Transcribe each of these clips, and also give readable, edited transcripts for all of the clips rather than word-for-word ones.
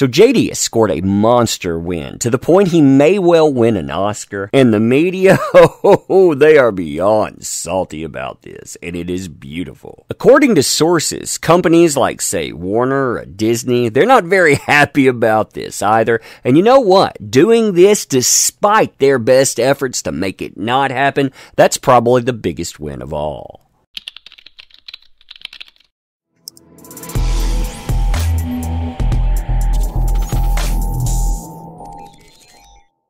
So JD has scored a monster win to the point he may well win an Oscar. And the media, they are beyond salty about this, and it is beautiful. According to sources, companies like, say, Warner or Disney, they're not very happy about this either. And you know what? Doing this despite their best efforts to make it not happen, that's probably the biggest win of all.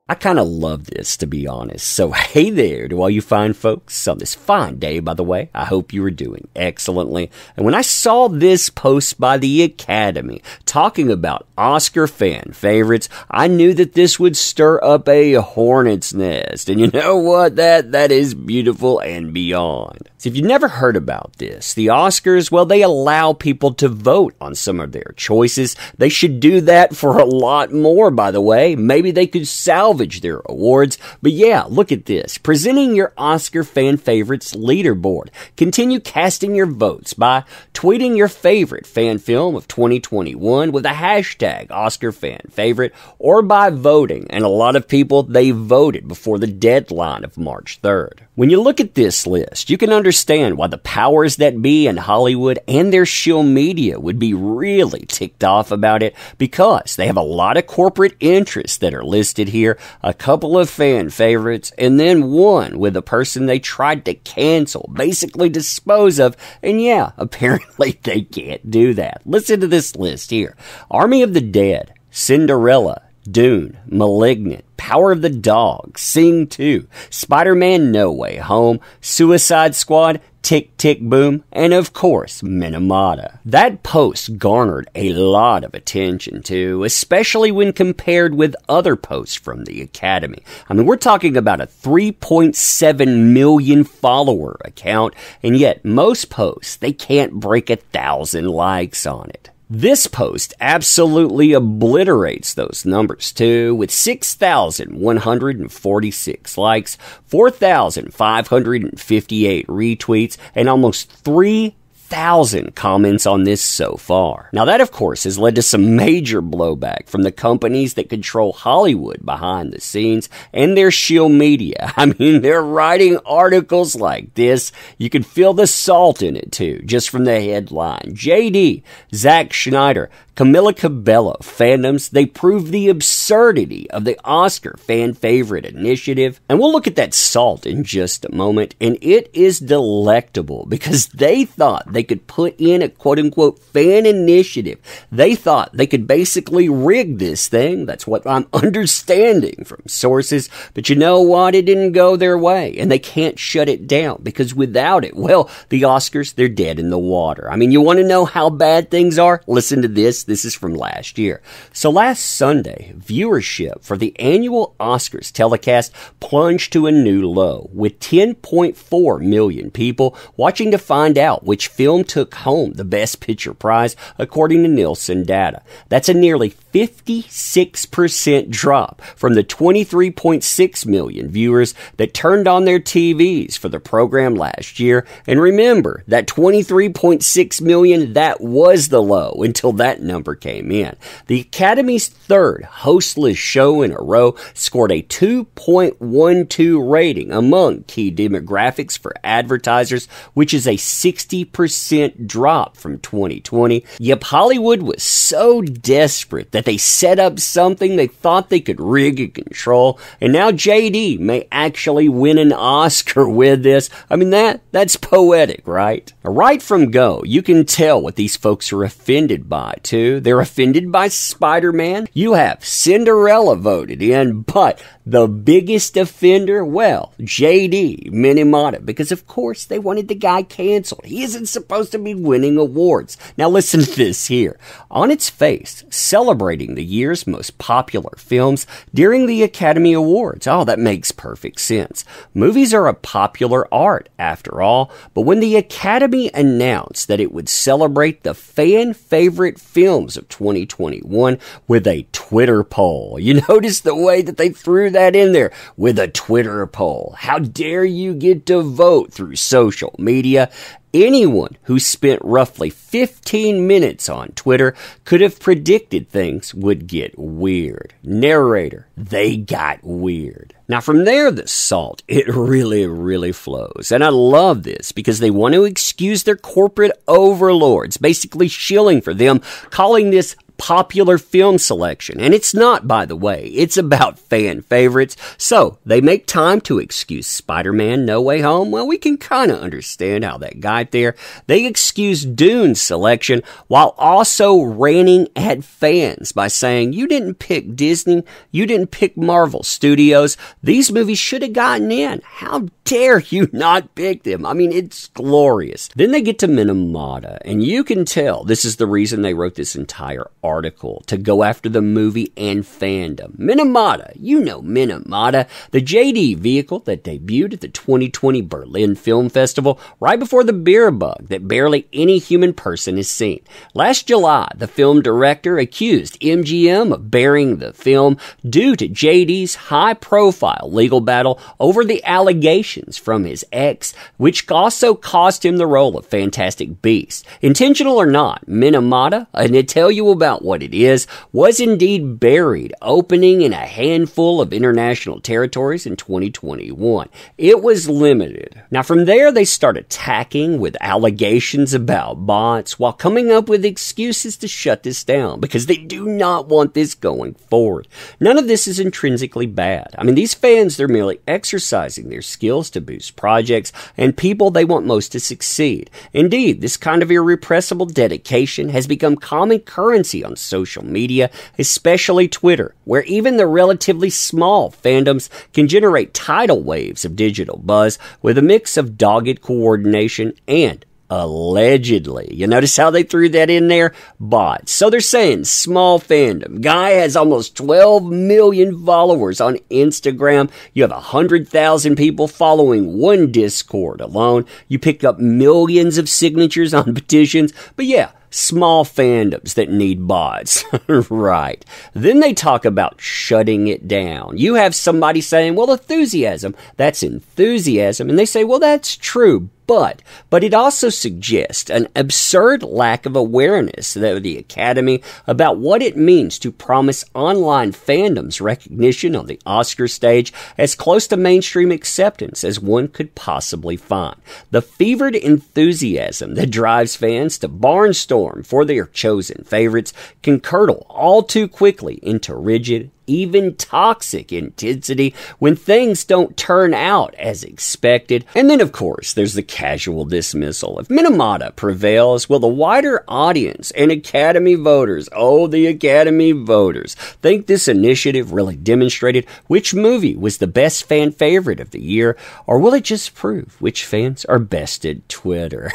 I kind of love this, to be honest. So hey there to all you fine folks on this fine day, by the way. I hope you are doing excellently. And when I saw this post by the Academy talking about Oscar fan favorites, I knew that this would stir up a hornet's nest. And you know what? That is beautiful and beyond. So if you've never heard about this, the Oscars, well, they allow people to vote on some of their choices. They should do that for a lot more, by the way. Maybe they could salvage their awards. But yeah, look at this. Presenting your Oscar fan favorites leaderboard. Continue casting your votes by tweeting your favorite fan film of 2021 with a hashtag Oscar fan favorite, or by voting. And a lot of people, they voted before the deadline of March 3rd. When you look at this list, you can understand why the powers that be in Hollywood and their shill media would be really ticked off about it, because they have a lot of corporate interests that are listed here, a couple of fan favorites, and then one with a person they tried to cancel, basically dispose of, and yeah, apparently they can't do that. Listen to this list here. Army of the Dead, Cinderella, Dune, Malignant, Power of the Dog, Sing 2, Spider-Man No Way Home, Suicide Squad, Tick Tick Boom, and of course, Minamata. That post garnered a lot of attention too, especially when compared with other posts from the Academy. I mean, we're talking about a 3.7 million follower account, and yet most posts, they can't break 1,000 likes on it. This post absolutely obliterates those numbers too, with 6,146 likes, 4,558 retweets, and almost 3,000 comments on this so far. Now that, of course, has led to some major blowback from the companies that control Hollywood behind the scenes and their shill media. I mean, they're writing articles like this. You can feel the salt in it too, just from the headline. JD, Zack Snyder, Camila Cabello fandoms, they prove the absurdity of the Oscar fan favorite initiative. And we'll look at that salt in just a moment, and it is delectable because they thought they could put in a quote-unquote fan initiative. They thought they could basically rig this thing. That's what I'm understanding from sources. But you know what? It didn't go their way, and they can't shut it down, because without it, well, the Oscars, they're dead in the water. I mean, you want to know how bad things are? Listen to this. This is from last year. So last Sunday, viewership for the annual Oscars telecast plunged to a new low, with 10.4 million people watching to find out which film took home the Best Picture prize, according to Nielsen data. That's a nearly 56% drop from the 23.6 million viewers that turned on their TVs for the program last year. And remember, that 23.6 million, that was the low until that number came in. The Academy's third hostless show in a row scored a 2.12 rating among key demographics for advertisers, which is a 60% drop from 2020. Yep, Hollywood was so desperate that they set up something they thought they could rig and control, and now JD may actually win an Oscar with this. I mean, that's poetic, right? Right from go, you can tell what these folks are offended by, too. They're offended by Spider-Man. You have Cinderella voted in, but the biggest offender, well, JD, Minamata, because of course they wanted the guy canceled. He isn't supposed to be winning awards. Now listen to this here. On its face, celebrating the year's most popular films during the Academy Awards. Oh, that makes perfect sense. Movies are a popular art, after all, but when the Academy announced that it would celebrate the fan favorite films of 2021 with a Twitter poll, you notice the way that they threw that in there, with a Twitter poll. How dare you get to vote through social media? Anyone who spent roughly 15 minutes on Twitter could have predicted things would get weird. Narrator, they got weird. Now from there, the salt, it really flows. And I love this because they want to excuse their corporate overlords, basically shilling for them, calling this popular film selection. And it's not, by the way. It's about fan favorites. So they make time to excuse Spider-Man No Way Home. Well, we can kind of understand how that got there. They excuse Dune's selection while also ranting at fans by saying, you didn't pick Disney. You didn't pick Marvel Studios. These movies should have gotten in. How dare you not pick them? I mean, it's glorious. Then they get to Minamata, and you can tell this is the reason they wrote this entire article, to go after the movie and fandom. Minamata, you know Minamata, the JD vehicle that debuted at the 2020 Berlin Film Festival right before the beer bug that barely any human person has seen. Last July, the film director accused MGM of burying the film due to JD's high-profile legal battle over the allegations from his ex, which also cost him the role of Fantastic Beast. Intentional or not, Minamata, and to tell you about what it is, was indeed buried, opening in a handful of international territories in 2021. It was limited. Now from there, they start attacking with allegations about bots while coming up with excuses to shut this down because they do not want this going forward. None of this is intrinsically bad. I mean, these fans, they're merely exercising their skills to boost projects and people they want most to succeed. Indeed, this kind of irrepressible dedication has become common currency on social media, especially Twitter, where even the relatively small fandoms can generate tidal waves of digital buzz with a mix of dogged coordination and allegedly. You notice how they threw that in there? Bots. So they're saying small fandom. Guy has almost 12 million followers on Instagram. You have 100,000 people following one Discord alone. You pick up millions of signatures on petitions. But yeah, small fandoms that need bots. Right. Then they talk about shutting it down. You have somebody saying, well, enthusiasm, that's enthusiasm. And they say, well, that's true. But it also suggests an absurd lack of awareness of the Academy about what it means to promise online fandoms recognition on the Oscar stage as close to mainstream acceptance as one could possibly find. The fevered enthusiasm that drives fans to barnstorm for their chosen favorites can curdle all too quickly into rigid, even toxic intensity when things don't turn out as expected. And then, of course, there's the casual dismissal. If Minamata prevails, will the wider audience and Academy voters, the Academy voters, think this initiative really demonstrated which movie was the best fan favorite of the year, or will it just prove which fans are best at Twitter?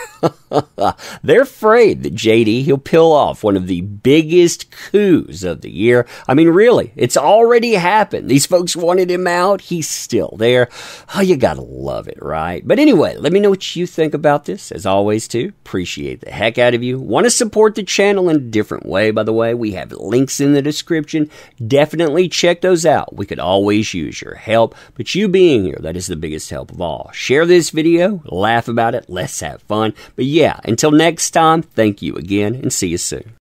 They're afraid that JD, he'll pull off one of the biggest coups of the year. I mean, really, it's already happened. These folks wanted him out. He's still there. Oh, you gotta love it, right? But anyway, let me know what you think about this. As always, too, appreciate the heck out of you. Want to support the channel in a different way, by the way. We have links in the description. Definitely check those out. We could always use your help, but you being here, that is the biggest help of all. Share this video, laugh about it, let's have fun. But yeah, until next time, thank you again, and see you soon.